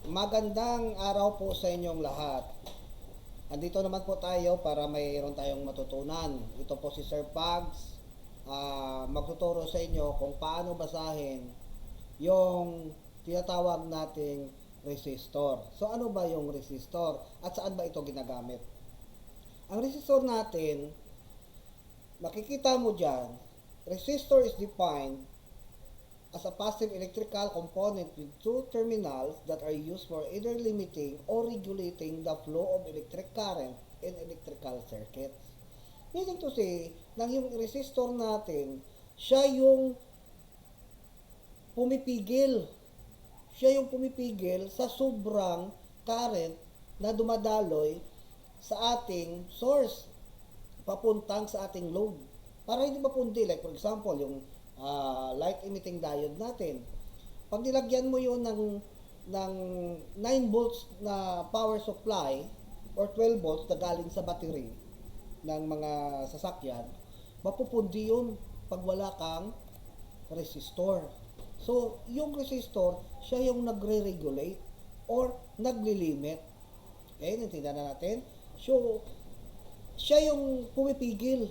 Magandang araw po sa inyong lahat. Andito naman po tayo para mayroon tayong matutunan. Ito po si Sir Pags. Magtuturo sa inyo kung paano basahin yung tinatawag nating resistor. So ano ba yung resistor at saan ba ito ginagamit? Ang resistor natin, makikita mo dyan, resistor is defined as a passive electrical component with two terminals that are used for either limiting or regulating the flow of electric current in electrical circuits. Meaning to say, nang yung resistor natin, siya yung pumipigil. Siya yung pumipigil sa sobrang current na dumadaloy sa ating source, papuntang sa ating load. Para hindi mapundi, like for example, yung light emitting diode natin. Pag nilagyan mo yun ng 9 volts na power supply or 12 volts na galing sa battery ng mga sasakyan, mapupundi yun pag wala kang resistor. So, yung resistor, siya yung nagre-regulate or naglilimit. Okay, natindihan na natin. So, siya yung pumipigil.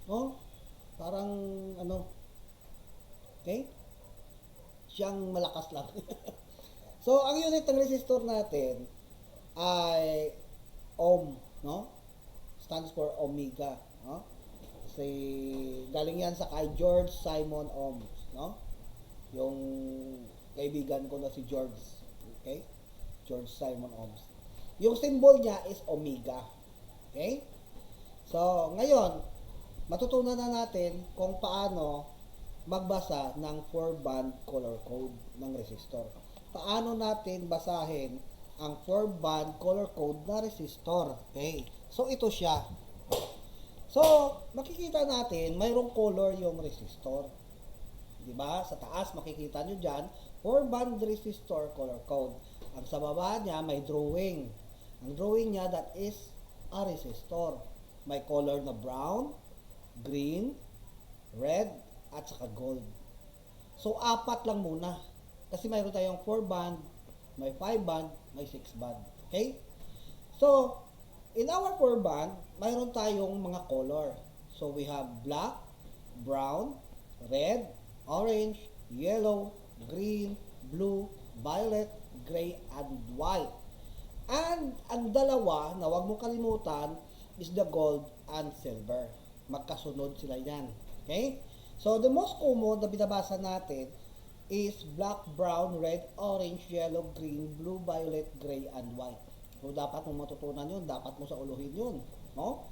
No? Parang, okay? Siyang malakas lang. So, ang unit ng resistor natin ay ohm, no? Stands for omega, no? Kasi galing yan sa kay George Simon Ohms, no? Yung kaibigan ko na si George, okay? George Simon Ohms. Yung symbol niya is omega. Okay? So, ngayon, matutunan na natin kung paano magbasa ng 4-band color code ng resistor. Paano natin basahin ang 4-band color code na resistor? Okay. So, ito siya. So, makikita natin, mayroong color yung resistor. Diba? Sa taas, makikita nyo dyan, 4-band resistor color code. Ang sa baba niya, may drawing. Ang drawing niya, that is a resistor. May color na brown, green, red, at saka gold. So, 4 lang muna. Kasi mayroon tayong 4-band, may 5-band, may 6-band. Okay? So, in our 4-band, mayroon tayong mga color. So, we have black, brown, red, orange, yellow, green, blue, violet, gray, and white. And ang dalawa na huwag mong kalimutan is the gold and silver. Magkasunod sila yan. Okay? So, the most common na binabasa natin is black, brown, red, orange, yellow, green, blue, violet, gray, and white. So, dapat mo matutunan yun. Dapat mo sa uluhin yun. No?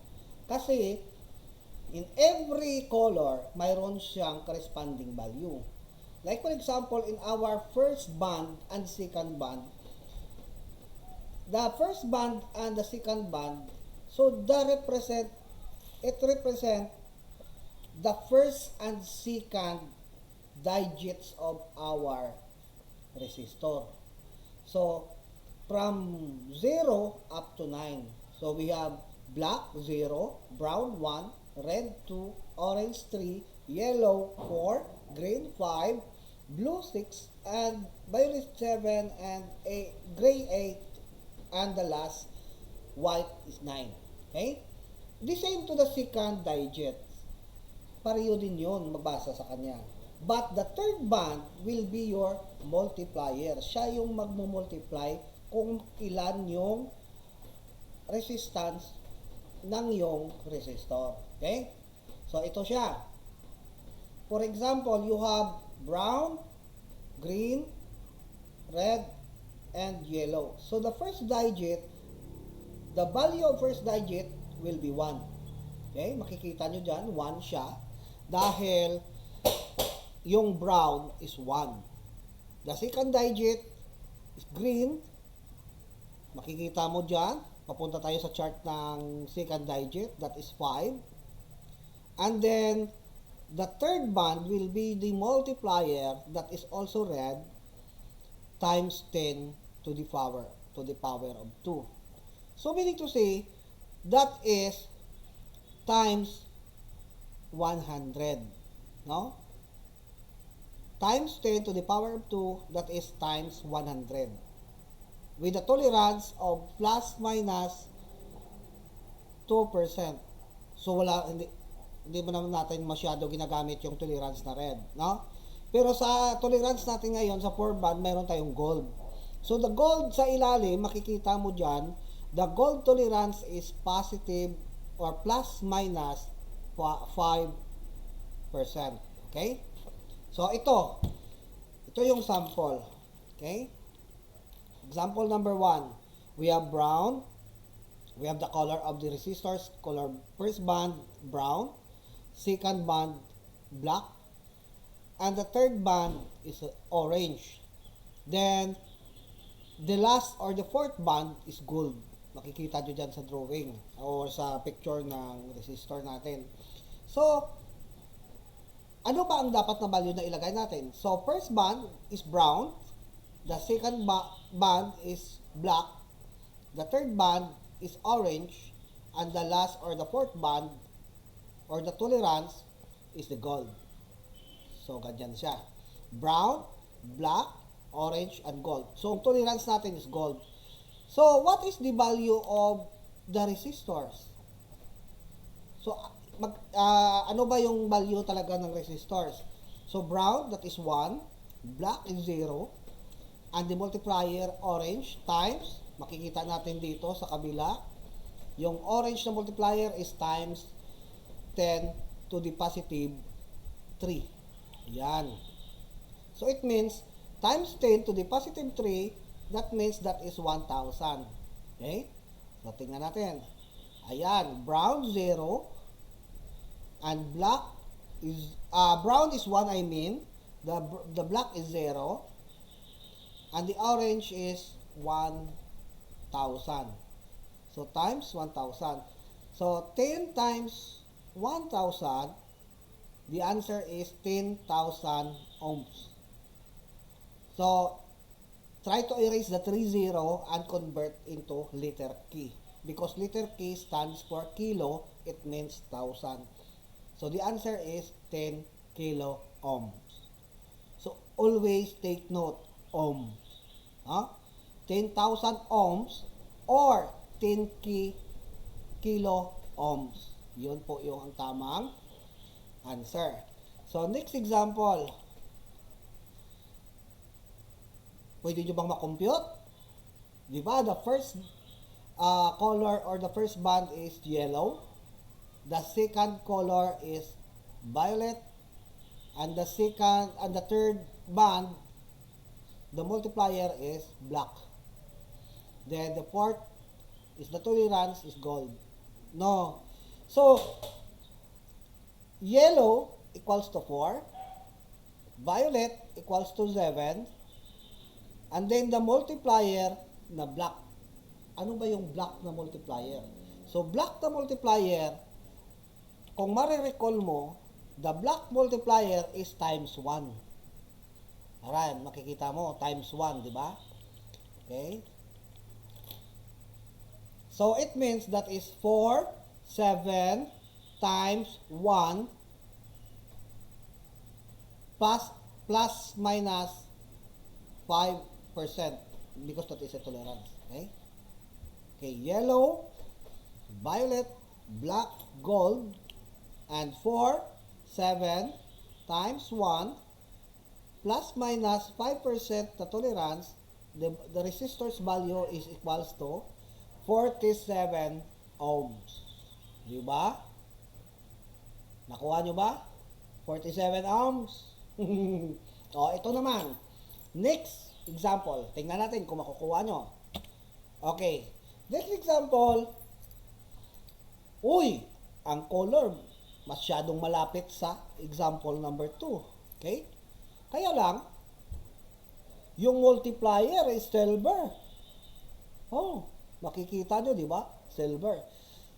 Kasi, in every color, mayroon siyang corresponding value. Like for example, in our first band and second band, the first band and the second band, so it represent the first and second digits of our resistor. So, from 0 up to 9. So, we have black 0, brown 1, red 2, orange 3, yellow 4, green 5, blue 6, and violet 7, and gray 8, and the last white is 9. Okay? The same to the second digit. Pareho din yun, magbasa sa kanya. But the third band will be your multiplier. Siya yung magmumultiply kung ilan yung resistance ng yung resistor. Okay? So, ito siya. For example, you have brown, green, red, and yellow. So, the first digit, the value of first digit will be 1. Okay? Makikita nyo dyan, 1 siya. Dahil yung brown is 1. The second digit is green. Makikita mo dyan. Papunta tayo sa chart ng second digit. That is 5. And then, the third band will be the multiplier that is also red times 10 to the power of 2. So, meaning to say, that is times 100. No? Times 10 to the power of 2, that is times 100. with a tolerance of plus minus 2%. So hindi mo naman natin masyado ginagamit yung tolerance na red, no? Pero sa tolerance natin ngayon sa 4 band, mayroon tayong gold. So the gold sa ilalim, makikita mo diyan, the gold tolerance is positive or plus minus 5%. Okay? So ito yung sample. Okay? Example number 1. We have brown. We have the color of the resistors. Color first band brown, second band black, and the third band is orange. Then the last or the fourth band is gold. Makikita nyo dyan sa drawing or sa picture ng resistor natin. So, ano ba ang dapat na value na ilagay natin? So, first band is brown, the second band is black, the third band is orange, and the last or the fourth band or the tolerance is the gold. So, ganyan siya. Brown, black, orange, and gold. So, ang tolerance natin is gold. So, what is the value of the resistors? So, ano ba yung value talaga ng resistors? So, brown, that is 1. Black is 0. And the multiplier, orange, times, makikita natin dito sa kabila, yung orange na multiplier is times 10 to the positive 3. Yan. So, it means, times 10 to the positive 3, that means that is 1,000. Okay? So, tingnan natin. Ayan, brown 0, and black is, brown is 1, I mean, the black is 0, and the orange is 1,000. So, times 1,000. So, 10 times 1,000, the answer is 10,000 ohms. So, try to erase the 30 and convert into liter key. Because liter key stands for kilo, it means 1,000. So, the answer is 10 kilo ohms. So, always take note, ohms. 10,000 ohms or 10 kilo ohms. Yun po yung ang tamang answer. So, next example. Pwede nyo bang makompute? Diba? The first color or the first band is yellow. The second color is violet. And the third band, the multiplier is black. Then the fourth is the tolerance is gold. No. So, yellow equals to 4. Violet equals to 7. And then the multiplier na black. Ano ba yung black na multiplier? So, black na multiplier, kung marirecall mo, the black multiplier is times 1. Ayan, makikita mo, times 1, di ba? Okay? So, it means that is 4, 7, times 1, plus minus 5%, because that is a tolerance. Okay? Okay, yellow, violet, black, gold, and 4, 7 times 1 plus minus 5% the tolerance, the resistor's value is equals to 47 ohms. Di ba? Nakuha nyo ba? 47 ohms. O, ito naman. Next example. Tingnan natin kung makukuha nyo. Okay. Next example. Uy! Ang color masyadong malapit sa example number 2. Okay? Kaya lang, yung multiplier is silver. Oh, makikita nyo, di ba? Silver.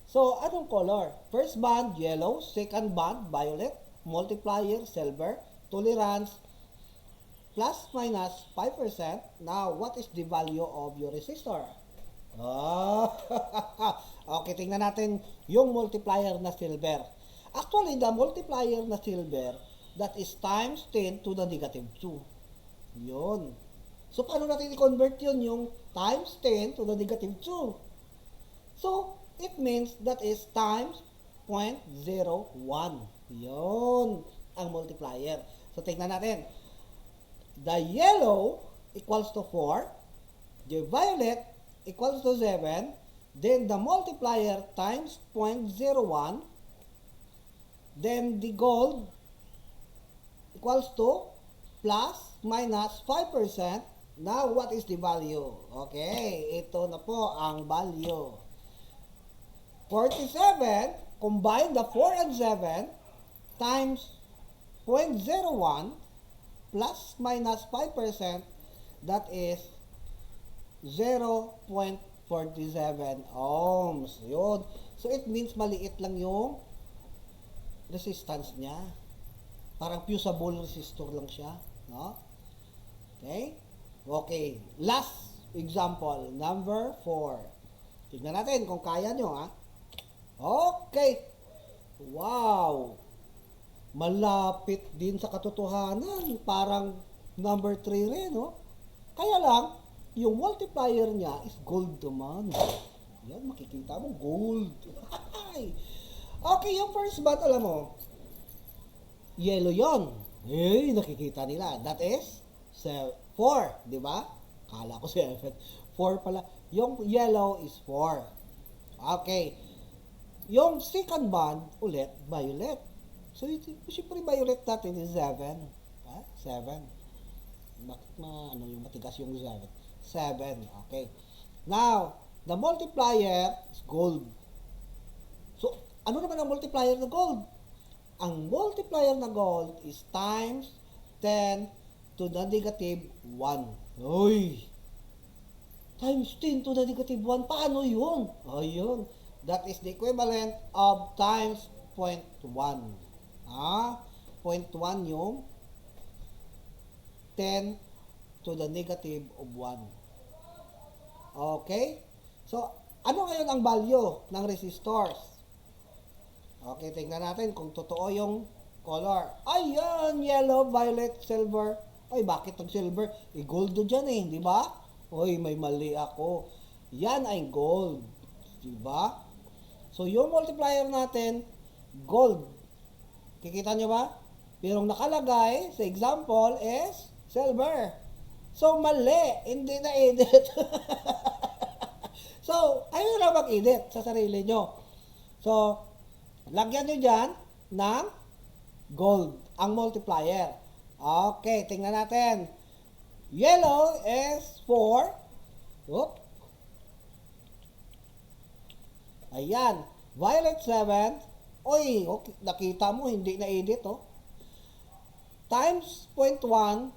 So, anong color? First band, yellow. Second band, violet. Multiplier, silver. Tolerance, plus minus 5%. Now, what is the value of your resistor? Oh, okay, tingnan natin yung multiplier na silver. Actually, the multiplier na silver, that is times 10 to the negative 2. Yun. So, paano natin i-convert yun? Yung times 10 to the negative 2. So, it means that is times 0.01. Yun ang multiplier. So, tingnan natin. The yellow equals to 4. The violet equals to 7. Then, the multiplier times 0.01. Then, the gold equals to plus minus 5%. Now, what is the value? Okay, ito na po ang value. 47, combine the 4 and 7 times 0.01 plus minus 5%, that is 0.47 ohms. Yun. So, it means maliit lang yung resistance niya. Parang fusible resistor lang siya. No? Okay? Okay. Last example, number 4. Tignan natin kung kaya nyo, ha? Okay. Wow. Malapit din sa katotohanan. Parang number 3 rin, no? Kaya lang, yung multiplier niya is gold naman. Yan, makikita mo, gold. Okay, yung first bat, alam mo, yellow yon. Eh, nakikita nila. That is 4, di ba? Kala ko 7. 4 pala. Yung yellow is 4. Okay. Yung second band, ulit, violet. So, siyempre violet natin is 7. 7. Bakit yung matigas yung 7? 7. Okay. Now, the multiplier is gold. So, ano naman ang multiplier na gold? Ang multiplier na gold is times 10 to the negative 1. Uy! Times 10 to the negative 1. Paano yun? Ayun. That is the equivalent of times 0.1. 0.1 yung 10 to the negative of 1. Okay? So, ano ngayon ang value ng resistors? Okay, tingnan natin kung totoo yung color. Ayan, yellow, violet, silver. Ay, bakit ang silver? Gold dyan di ba? Oy, may mali ako. Yan ay gold. Di ba? So, yung multiplier natin, gold. Kikita nyo ba? Pero nakalagay sa example is silver. So, mali. Hindi na edit. So, ayaw na mag-edit sa sarili nyo. So, lagyan nyo dyan ng gold, ang multiplier. Okay, tingnan natin. Yellow is 4. Oop. Ayan. Violet 7. Oy, okay, nakita mo, hindi na-edit, oh. Times 0.1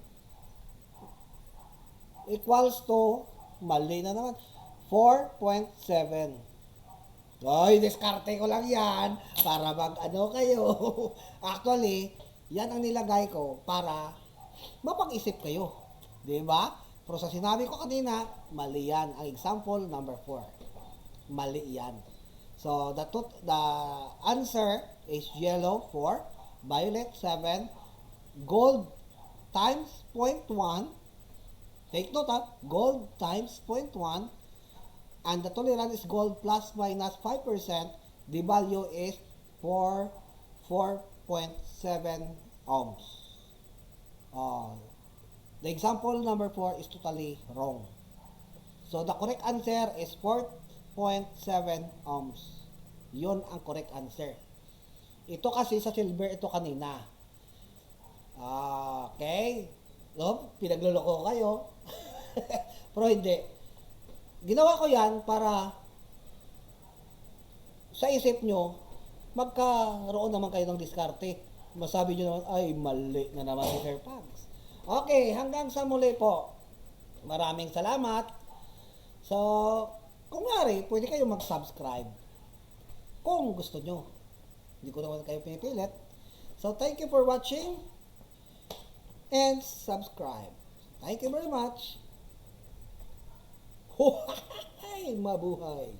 equals to, mali na naman, 4.7. Ay, diskarte ko lang yan para mag-ano kayo. Actually, yan ang nilagay ko para mapag-isip kayo. Diba? Pero sa sinabi ko kanina, mali yan. Ang example number 4. Mali yan. So, the answer is yellow 4, violet 7, gold times 0.1. Take note, gold times 0.1. And the tolerance is gold plus minus 5%. The value is 4.7 ohms. The example number 4 is totally wrong. So the correct answer is 4.7 ohms. Yun ang correct answer. Ito kasi sa silver, ito kanina. Okay? No? Pinagluloko kayo. Pero hindi. Ginawa ko yan para sa isip nyo, magkaroon naman kayo ng diskarte. Masabi nyo naman, ay, mali na naman si Sir Pags. Okay, hanggang sa muli po. Maraming salamat. So, kung ngari, pwede kayo mag-subscribe. Kung gusto nyo. Hindi ko naman kayo pinipilit. So, thank you for watching and subscribe. Thank you very much. Mabuhay!